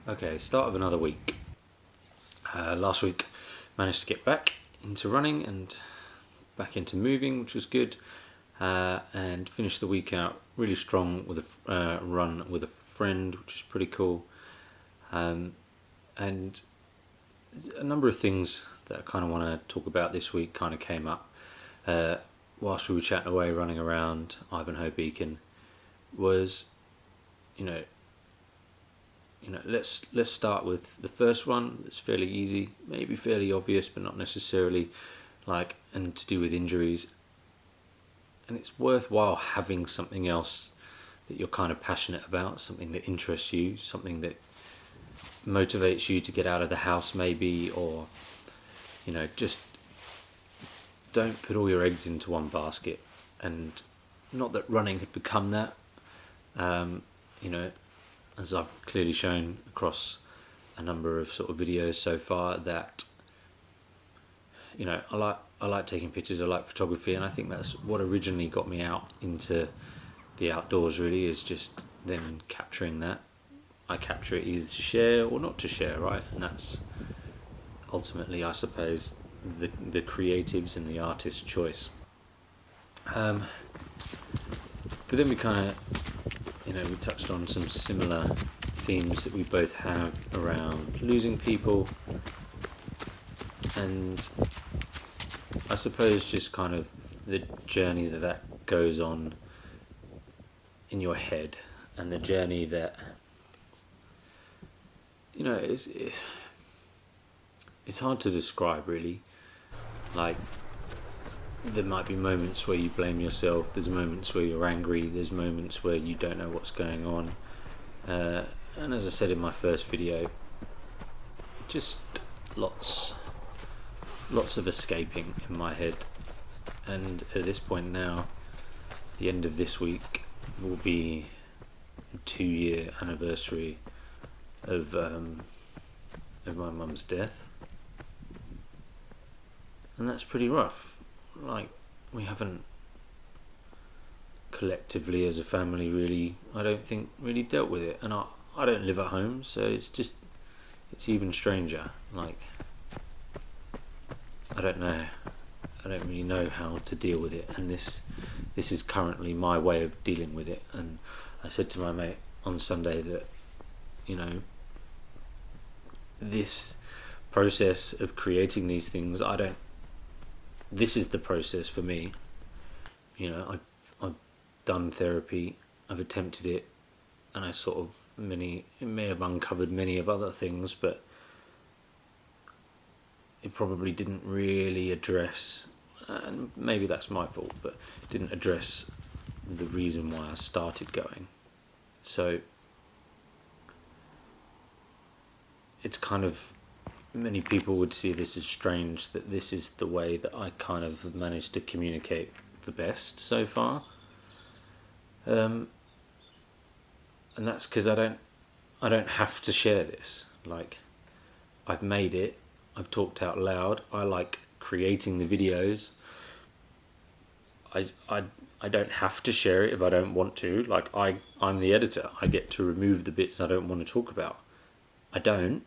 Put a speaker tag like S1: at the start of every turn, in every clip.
S1: Okay, start of another week. Last week managed to get back into running and back into moving, which was good, and finished the week out really strong with a run with a friend, which is pretty cool. And a number of things that I kind of want to talk about this week kind of came up whilst we were chatting away, running around Ivanhoe Beacon. Was, let's start with the first one. It's fairly easy, maybe fairly obvious, but not necessarily, and to do with injuries. And it's worthwhile having something else that you're kind of passionate about, something that interests you, something that motivates you to get out of the house maybe, or just don't put all your eggs into one basket. And not that running had become that, as I've clearly shown across a number of sort of videos so far, that I like taking pictures, I like photography, and I think that's what originally got me out into the outdoors, really, is just then capturing that. I capture it either to share or not to share, right? And that's ultimately, I suppose, the creatives and the artist's choice. But then we kind of, we touched on some similar themes that we both have around losing people, and I suppose just kind of the journey that goes on in your head, and the journey that it's hard to describe, really. There might be moments where you blame yourself, there's moments where you're angry, there's moments where you don't know what's going on, and as I said in my first video, just lots of escaping in my head. And at this point now, the end of this week will be the 2-year anniversary of my mum's death, and that's pretty rough. We haven't collectively as a family really, I don't think, really dealt with it, and I don't live at home, so it's even stranger. I don't really know how to deal with it, and this is currently my way of dealing with it. And I said to my mate on Sunday that this process of creating these things, this is the process for me. I've done therapy, I've attempted it, and I it may have uncovered many of other things, but it probably didn't really address, and maybe that's my fault, but didn't address the reason why I started going. So it's kind of, many people would see this as strange, that this is the way that I kind of have managed to communicate the best so far. And that's because I don't have to share this. I've made it, I've talked out loud, I like creating the videos. I don't have to share it if I don't want to. I'm the editor, I get to remove the bits I don't want to talk about. I don't.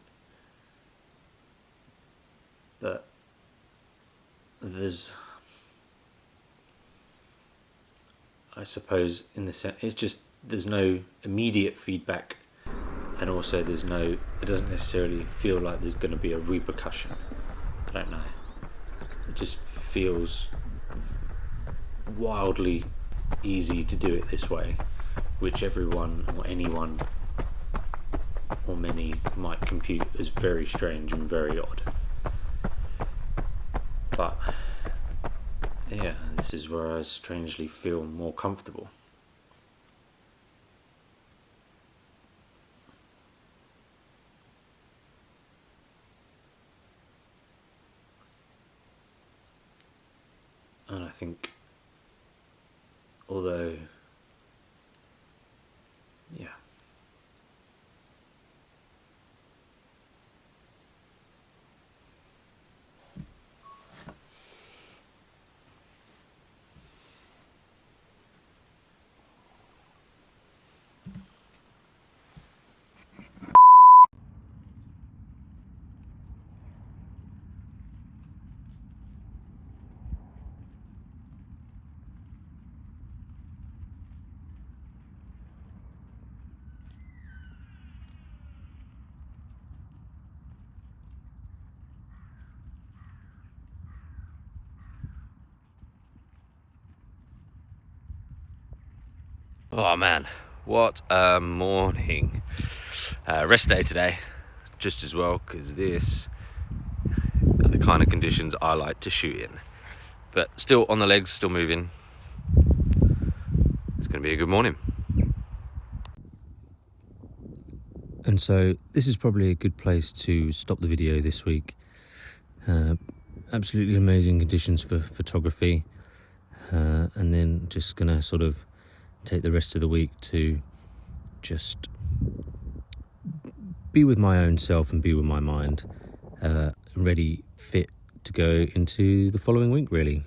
S1: But I suppose in the sense, it's just, there's no immediate feedback, and also there doesn't necessarily feel like there's going to be a repercussion. I don't know. It just feels wildly easy to do it this way, which everyone or anyone or many might compute as very strange and very odd. But yeah, this is where I strangely feel more comfortable. And I think, although, yeah. Oh man, what a morning. Rest day today, just as well, because this are the kind of conditions I like to shoot in. But still on the legs, still moving. It's going to be a good morning. And so this is probably a good place to stop the video this week. Absolutely amazing conditions for photography. And then just going to sort of take the rest of the week to just be with my own self and be with my mind, ready, fit to go into the following week, really.